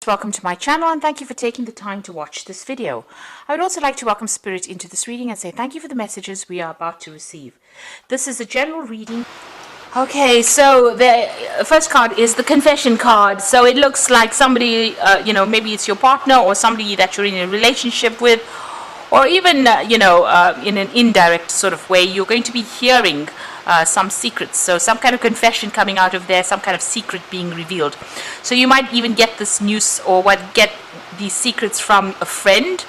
Welcome to my channel and thank you for taking the time to watch this video. I would also like to welcome Spirit into this reading and say thank you for the messages we are about to receive. This is a general reading. Okay, so the first card is the confession card. So it looks like somebody, maybe it's your partner or somebody that you're in a relationship with, or even, in an indirect sort of way, you're going to be hearing some secrets. So some kind of confession coming out of there, some kind of secret being revealed. So you might even get this news or get these secrets from a friend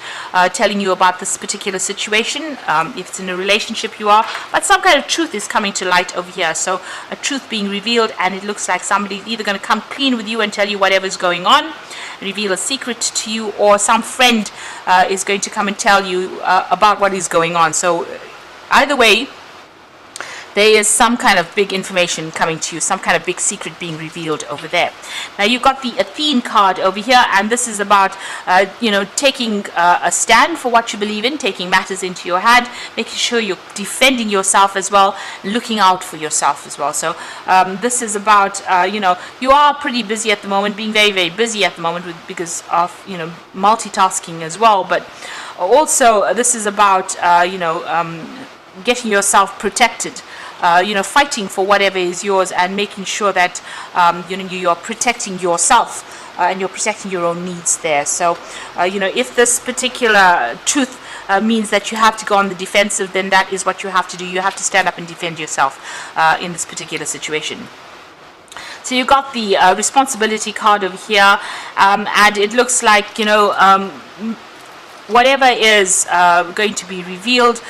telling you about this particular situation. If it's in a relationship you are, but some kind of truth is coming to light over here. So a truth being revealed, and it looks like somebody's either going to come clean with you and tell you whatever's going on, reveal a secret to you, or some friend is going to come and tell you about what is going on. So either way, there is some kind of big information coming to you, some kind of big secret being revealed over there. Now you've got the Athene card over here, and this is about, taking a stand for what you believe in, taking matters into your hand, making sure you're defending yourself as well, looking out for yourself as well. So this is about, you are pretty busy at the moment, being very, very busy at the moment because of, multitasking as well. But also this is about, getting yourself protected. Fighting for whatever is yours and making sure that you're protecting yourself and you're protecting your own needs there. So if this particular truth means that you have to go on the defensive, then that is what you have to do. You have to stand up and defend yourself in this particular situation. So you got the responsibility card over here, and it looks like whatever is going to be revealed,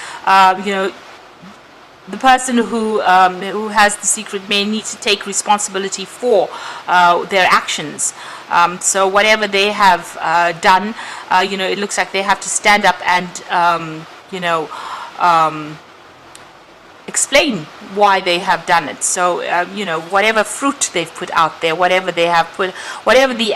the person who has the secret may need to take responsibility for their actions. So whatever they have done, it looks like they have to stand up and, explain why they have done it. So whatever fruit they've put out there, whatever they have put, whatever the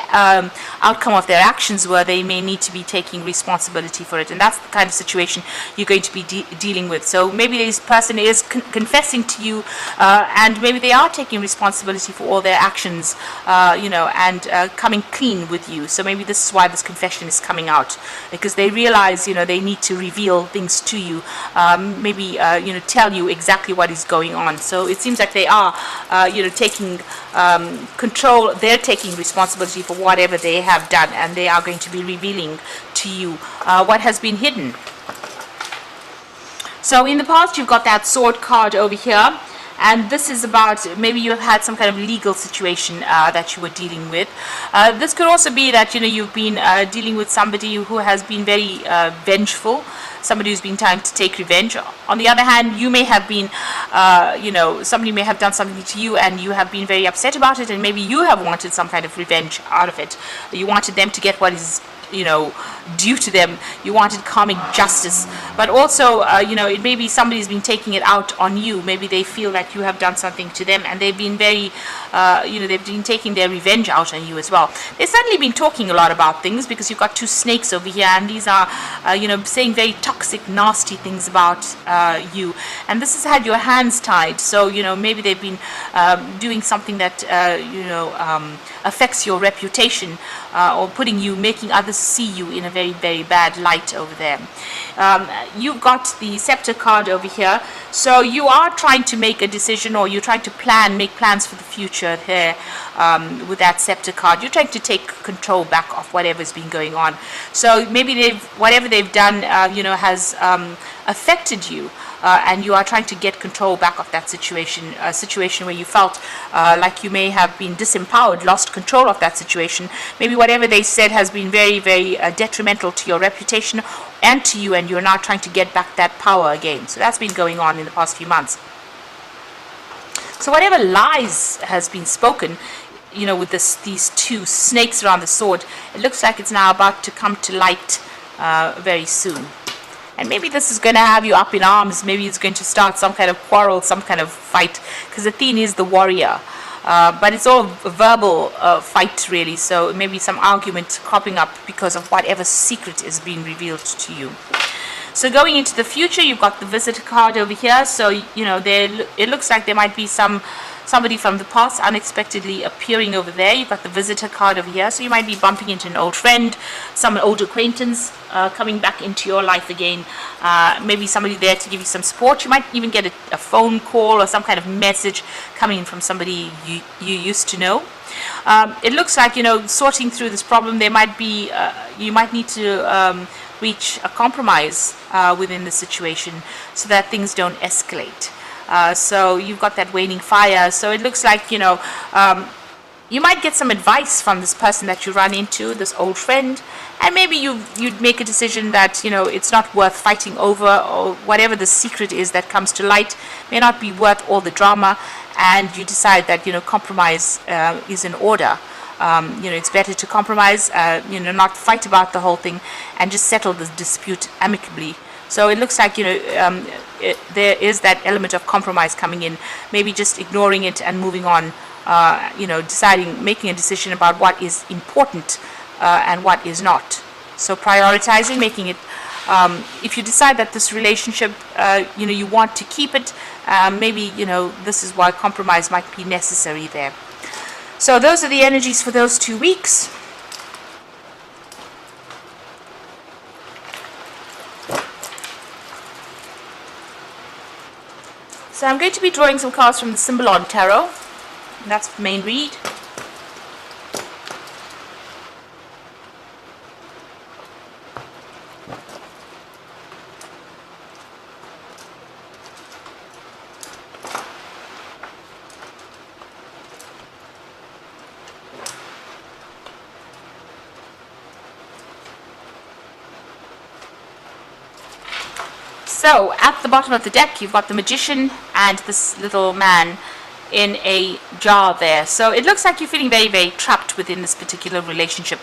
outcome of their actions were, they may need to be taking responsibility for it. And that's the kind of situation you're going to be dealing with. So maybe this person is confessing to you, and maybe they are taking responsibility for all their actions, and coming clean with you. So maybe this is why this confession is coming out, because they realize they need to reveal things to you, maybe tell you exactly what is going on. So it seems like they are taking control. They're taking responsibility for whatever they have done, and they are going to be revealing to you what has been hidden. So in the past you've got that sword card over here, and this is about maybe you have had some kind of legal situation that you were dealing with. This could also be that you've been dealing with somebody who has been very vengeful, somebody who's been trying to take revenge. On the other hand, you may have been, somebody may have done something to you and you have been very upset about it, and maybe you have wanted some kind of revenge out of it. You wanted them to get what is due to them. You wanted karmic justice, but also it may be somebody's been taking it out on you. Maybe they feel that you have done something to them, and they've been very they've been taking their revenge out on you as well. They've certainly been talking a lot about things, because you've got two snakes over here, and these are saying very toxic, nasty things about you, and this has had your hands tied. So maybe they've been doing something that affects your reputation, or making others see you in a very, very bad light over there. You've got the scepter card over here, so you are trying to make a decision, or you're trying to make plans for the future there. With that scepter card, you're trying to take control back of whatever's been going on. So maybe whatever they've done has affected you, and you are trying to get control back of that situation, a situation where you felt like you may have been disempowered, lost control of that situation. Maybe whatever they said has been very, very detrimental to your reputation and to you, and you're now trying to get back that power again. So that's been going on in the past few months. So whatever lies has been spoken, with these two snakes around the sword, it looks like it's now about to come to light very soon. And maybe this is going to have you up in arms. Maybe it's going to start some kind of quarrel, some kind of fight, because Athene is the warrior. But it's all a verbal fight, really. So maybe some argument cropping up because of whatever secret is being revealed to you. So going into the future, you've got the visitor card over here. So, it looks like there might be some somebody from the past unexpectedly appearing over there. You've got the visitor card over here, so you might be bumping into an old friend, some old acquaintance coming back into your life again. Maybe somebody there to give you some support. You might even get a phone call or some kind of message coming in from somebody you used to know. It looks like, sorting through this problem, there might be, you might need to reach a compromise within the situation so that things don't escalate. So you've got that waning fire. So it looks like, you might get some advice from this person that you run into, this old friend, and maybe you'd make a decision that, it's not worth fighting over, or whatever the secret is that comes to light may not be worth all the drama, and you decide that, compromise is in order. It's better to compromise, not fight about the whole thing, and just settle the dispute amicably. So it looks like, there is that element of compromise coming in, maybe just ignoring it and moving on, making a decision about what is important and what is not. So prioritizing, making it, if you decide that this relationship, you want to keep it, maybe, this is why compromise might be necessary there. So those are the energies for those 2 weeks. So I'm going to be drawing some cards from the Symbolon Tarot, and that's the main read. So at the bottom of the deck, you've got the Magician and this little man in a jar there. So it looks like you're feeling very, very trapped within this particular relationship.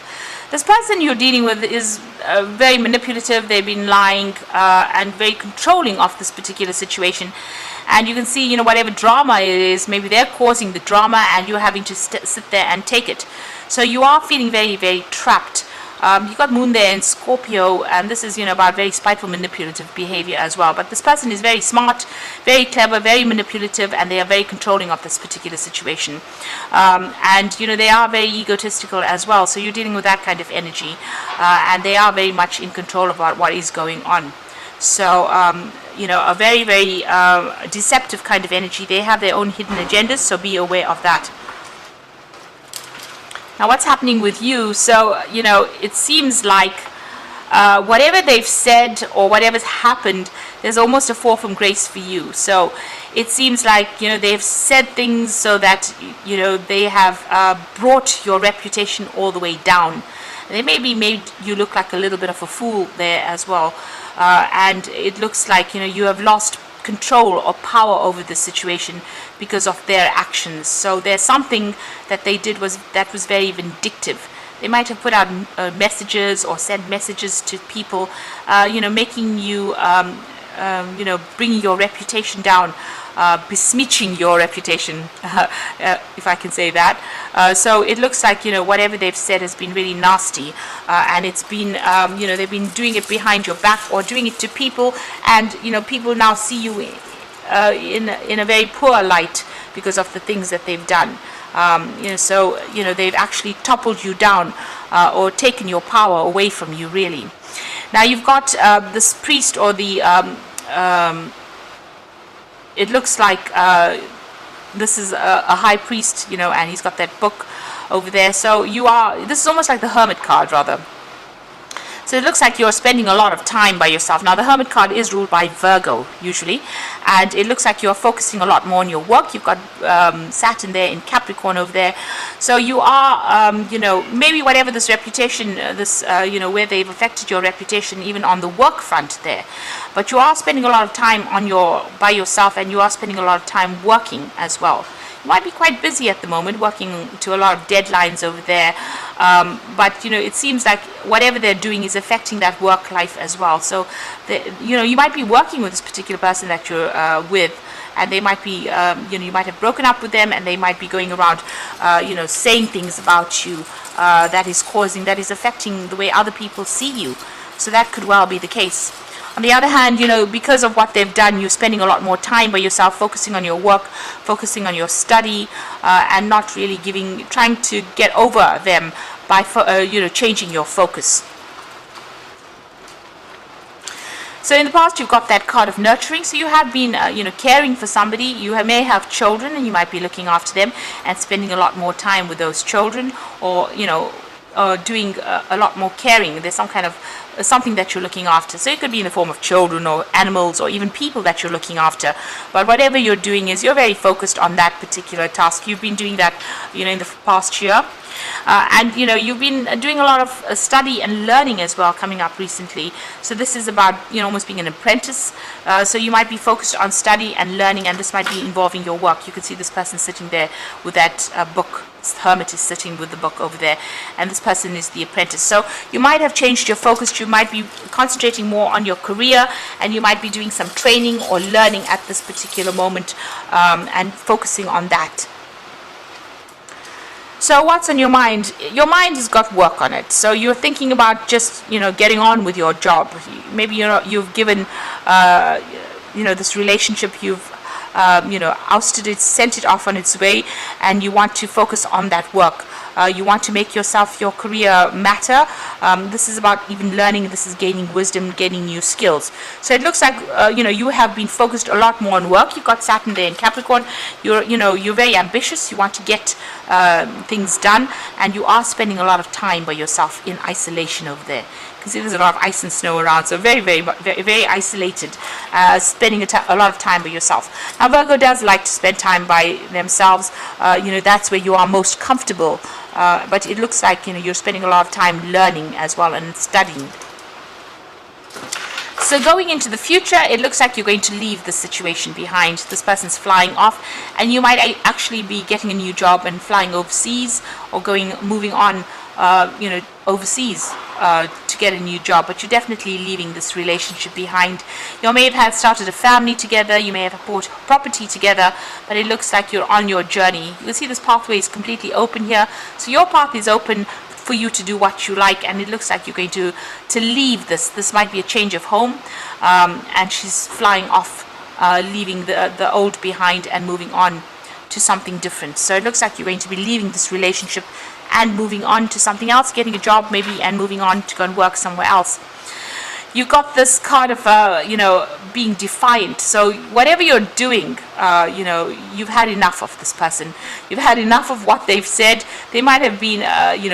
This person you're dealing with is very manipulative. They've been lying and very controlling of this particular situation. And you can see, whatever drama it is, maybe they're causing the drama and you're having to sit there and take it. So you are feeling very, very trapped. You've got Moon there in Scorpio, and this is, about very spiteful, manipulative behavior as well. But this person is very smart, very clever, very manipulative, and they are very controlling of this particular situation. And, they are very egotistical as well. So you're dealing with that kind of energy, and they are very much in control about what is going on. So, a very, very deceptive kind of energy. They have their own hidden agendas, so be aware of that. Now, what's happening with you? So, it seems like whatever they've said or whatever's happened, there's almost a fall from grace for you. So, it seems like, they've said things so that, they have brought your reputation all the way down. They maybe made you look like a little bit of a fool there as well. And it looks like, you have lost control or power over the situation because of their actions. So there's something that they did that was very vindictive. They might have put out messages or sent messages to people, making you, bringing your reputation down, besmirching your reputation, if I can say that. So it looks like, whatever they've said has been really nasty, and it's been, they've been doing it behind your back or doing it to people, and, people now see you in a very poor light because of the things that they've done. So, they've actually toppled you down or taken your power away from you, really. Now, you've got this priest or the, it looks like this is a high priest, and he's got that book over there. So this is almost like the Hermit card, rather. So it looks like you're spending a lot of time by yourself. Now, the Hermit card is ruled by Virgo, usually. And it looks like you're focusing a lot more on your work. You've got Saturn there in Capricorn over there. So you are, maybe whatever this reputation, where they've affected your reputation, even on the work front there. But you are spending a lot of time by yourself, and you are spending a lot of time working as well. You might be quite busy at the moment, working to a lot of deadlines over there. But, it seems like whatever they're doing is affecting that work life as well. So, you might be working with this particular person that you're with, and they might be, you might have broken up with them, and they might be going around, saying things about you that is affecting the way other people see you. So that could well be the case. On the other hand, because of what they've done, you're spending a lot more time by yourself, focusing on your work, focusing on your study, and not really trying to get over them by, changing your focus. So in the past, you've got that card of nurturing. So you have been, caring for somebody. You may have children, and you might be looking after them and spending a lot more time with those children, or doing a lot more caring. There's some kind of something that you're looking after. So it could be in the form of children or animals or even people that you're looking after. But whatever you're doing is you're very focused on that particular task. You've been doing that, in the past year. And you've been doing a lot of study and learning as well coming up recently. So this is about almost being an apprentice. So you might be focused on study and learning, and this might be involving your work. You can see this person sitting there with that book. This hermit is sitting with the book over there, and this person is the apprentice. So you might have changed your focus. You might be concentrating more on your career, and you might be doing some training or learning at this particular moment, and focusing on that. So what's on your mind? Your mind has got work on it. So you're thinking about just, getting on with your job. Maybe, you've given, this relationship, you've, ousted it, sent it off on its way, and you want to focus on that work. You want to make your career matter. This is about even learning. This is gaining wisdom, gaining new skills. So it looks like, you have been focused a lot more on work. You've got Saturn there in Capricorn. You're very ambitious. You want to get things done, and you are spending a lot of time by yourself in isolation over there. You can see there's a lot of ice and snow around, so very, very, very, very isolated, spending a lot of time by yourself. Now, Virgo does like to spend time by themselves. That's where you are most comfortable. But it looks like you're spending a lot of time learning as well and studying. So going into the future, it looks like you're going to leave this situation behind. This person's flying off, and you might actually be getting a new job and flying overseas, or moving on, overseas to get a new job. But you're definitely leaving this relationship behind. You may have started a family together. You may have bought property together, but it looks like you're on your journey. You can see this pathway is completely open here. So your path is open for you to do what you like, and it looks like you're going to leave this. This might be a change of home, and she's flying off, leaving the old behind and moving on to something different. So it looks like you're going to be leaving this relationship and moving on to something else, getting a job maybe, and moving on to go and work somewhere else. You've got this card of, being defiant. So whatever you're doing, you've had enough of this person. You've had enough of what they've said. They might have been,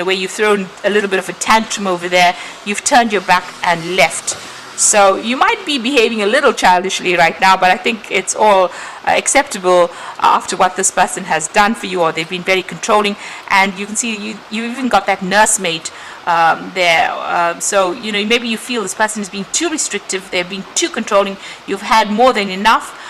where you've thrown a little bit of a tantrum over there. You've turned your back and left. So you might be behaving a little childishly right now, but I think it's all acceptable after what this person has done for you, or they've been very controlling. And you can see you even got that nursemaid there. So maybe you feel this person is being too restrictive. They're being too controlling. You've had more than enough.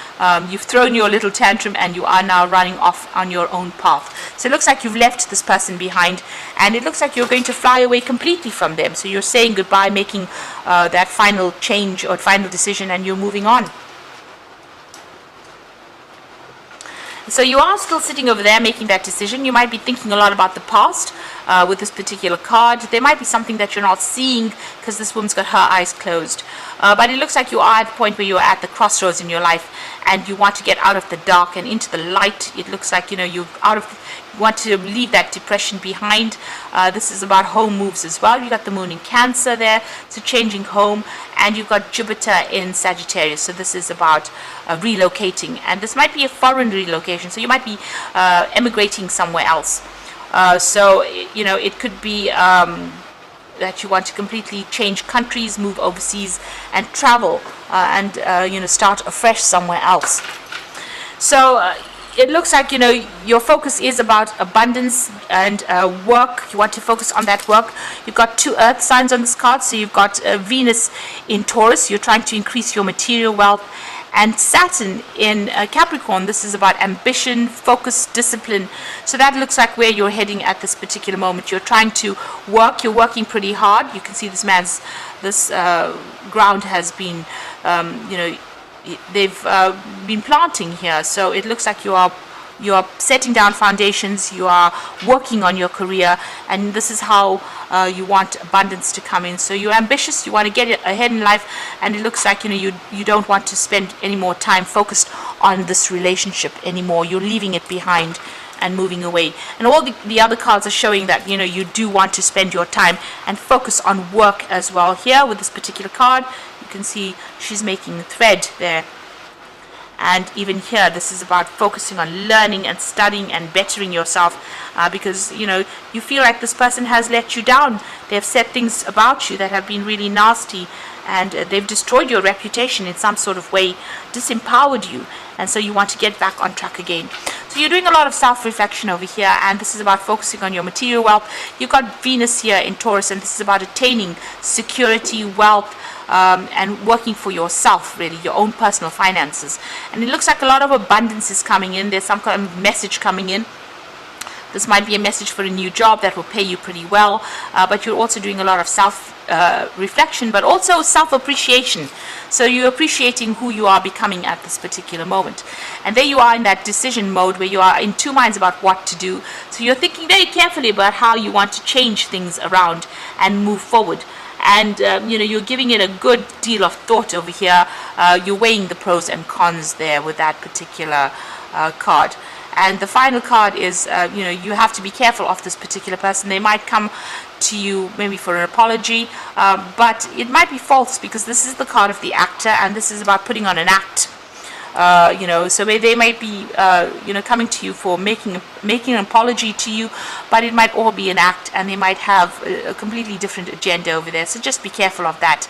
You've thrown your little tantrum, and you are now running off on your own path. So it looks like you've left this person behind, and it looks like you're going to fly away completely from them. So you're saying goodbye, making that final change or final decision, and you're moving on. So you are still sitting over there making that decision. You might be thinking a lot about the past with this particular card. There might be something that you're not seeing because this woman's got her eyes closed. But it looks like you are at the point where you're at the crossroads in your life, and you want to get out of the dark and into the light. It looks like you want to leave that depression behind. This is about home moves as well. You got the moon in Cancer there, so changing home, and you've got Jupiter in Sagittarius. So this is about relocating, and this might be a foreign relocation. So you might be emigrating somewhere else. So it could be that you want to completely change countries, move overseas, and travel, and start afresh somewhere else. So it looks like your focus is about abundance and work. You want to focus on that work. You've got 2 earth signs on this card. So you've got Venus in Taurus. You're trying to increase your material wealth. And Saturn in Capricorn, this is about ambition, focus, discipline. So that looks like where you're heading at this particular moment. You're trying to work. You're working pretty hard. You can see this ground has been, they've been planting here. So it looks like you are you are setting down foundations, you are working on your career, and this is how you want abundance to come in. So you're ambitious, you want to get ahead in life, and it looks like you don't want to spend any more time focused on this relationship anymore. You're leaving it behind and moving away. And all the other cards are showing that you do want to spend your time and focus on work as well. Here with this particular card, you can see she's making a thread there. And even here, this is about focusing on learning and studying and bettering yourself, because you feel like this person has let you down. They have said things about you that have been really nasty, and they've destroyed your reputation in some sort of way, disempowered you, and so you want to get back on track again. So you're doing a lot of self-reflection over here, and this is about focusing on your material wealth. You've got Venus here in Taurus, and this is about attaining security, wealth, and working for yourself, really, your own personal finances. And it looks like a lot of abundance is coming in. There's some kind of message coming in. This might be a message for a new job that will pay you pretty well, but you're also doing a lot of self-reflection, but also self-appreciation. So you're appreciating who you are becoming at this particular moment. And there you are in that decision mode where you are in two minds about what to do. So you're thinking very carefully about how you want to change things around and move forward. And you're giving it a good deal of thought over here. You're weighing the pros and cons there with that particular card. And the final card is, you have to be careful of this particular person. They might come to you maybe for an apology, but it might be false, because this is the card of the actor, and this is about putting on an act. So they might be, coming to you for making an apology to you, but it might all be an act, and they might have a completely different agenda over there. So just be careful of that.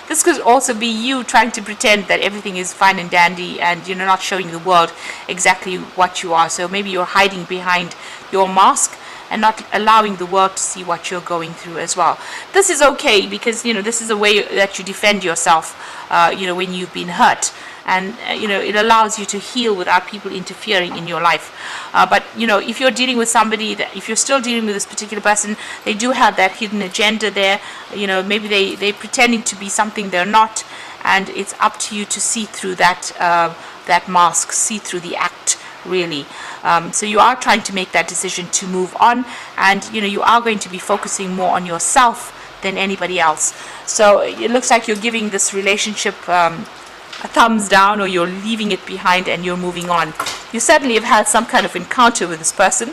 This could also be you trying to pretend that everything is fine and dandy, and you're not showing the world exactly what you are. So maybe you're hiding behind your mask and not allowing the world to see what you're going through as well. This is okay, because this is a way that you defend yourself when you've been hurt. And it allows you to heal without people interfering in your life. But if you're dealing with somebody, if you're still dealing with this particular person, they do have that hidden agenda there. Maybe they're pretending to be something they're not, and it's up to you to see through that mask, see through the act, really. So you are trying to make that decision to move on, and you are going to be focusing more on yourself than anybody else. So it looks like you're giving this relationship a thumbs down, or you're leaving it behind and you're moving on. You certainly have had some kind of encounter with this person,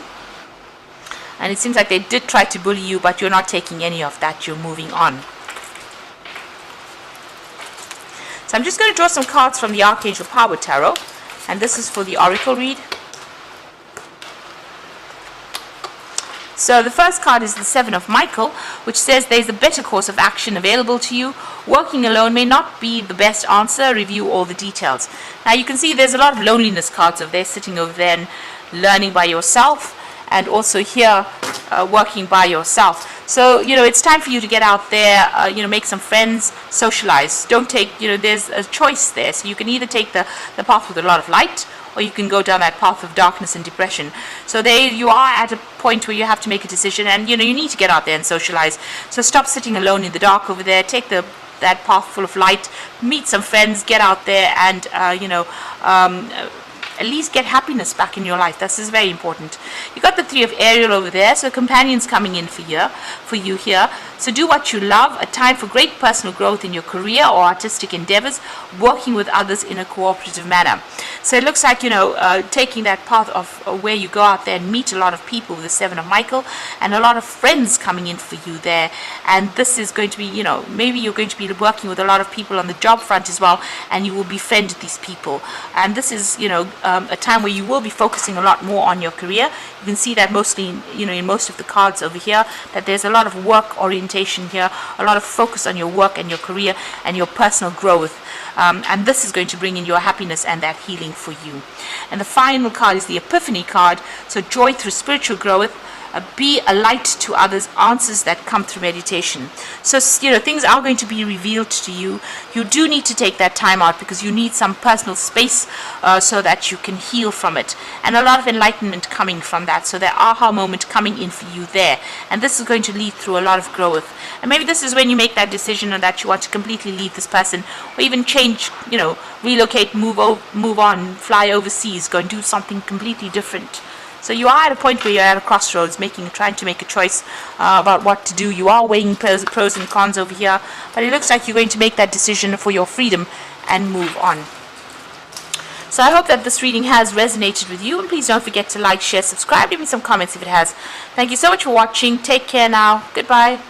and it seems like they did try to bully you, but you're not taking any of that. You're moving on. So I'm just going to draw some cards from the Archangel Power Tarot, and this is for the Oracle read. So the first card is the Seven of Michael, which says there's a better course of action available to you. Working alone may not be the best answer. Review all the details. Now you can see there's a lot of loneliness cards over there, sitting over there and learning by yourself, and also here working by yourself. So it's time for you to get out there, make some friends, socialize. Don't take, there's a choice there. So you can either take the path with a lot of light, or you can go down that path of darkness and depression. So there you are at a point where you have to make a decision, and you need to get out there and socialize. So stop sitting alone in the dark over there. Take that path full of light, meet some friends, get out there, and at least get happiness back in your life. This is very important. You got the Three of Ariel over there, so companions coming in for you here. So do what you love. A time for great personal growth in your career or artistic endeavors, working with others in a cooperative manner. So it looks like taking that path of where you go out there and meet a lot of people with the Seven of Michael, and a lot of friends coming in for you there. And this is going to be, maybe you're going to be working with a lot of people on the job front as well, and you will befriend these people. And this is a time where you will be focusing a lot more on your career. You can see that mostly in most of the cards over here, that there's a lot of work orientation here, a lot of focus on your work and your career and your personal growth. And this is going to bring in your happiness and that healing for you. And the final card is the Epiphany card. So joy through spiritual growth, be a light to others, answers that come through meditation. So, things are going to be revealed to you. You do need to take that time out because you need some personal space so that you can heal from it. And a lot of enlightenment coming from that. So, there aha moment coming in for you there. And this is going to lead through a lot of growth. And maybe this is when you make that decision that you want to completely leave this person, or even change, relocate, move on, fly overseas, go and do something completely different. So you are at a point where you're at a crossroads, trying to make a choice about what to do. You are weighing pros and cons over here, but it looks like you're going to make that decision for your freedom and move on. So I hope that this reading has resonated with you, and please don't forget to like, share, subscribe, leave me some comments if it has. Thank you so much for watching. Take care now. Goodbye.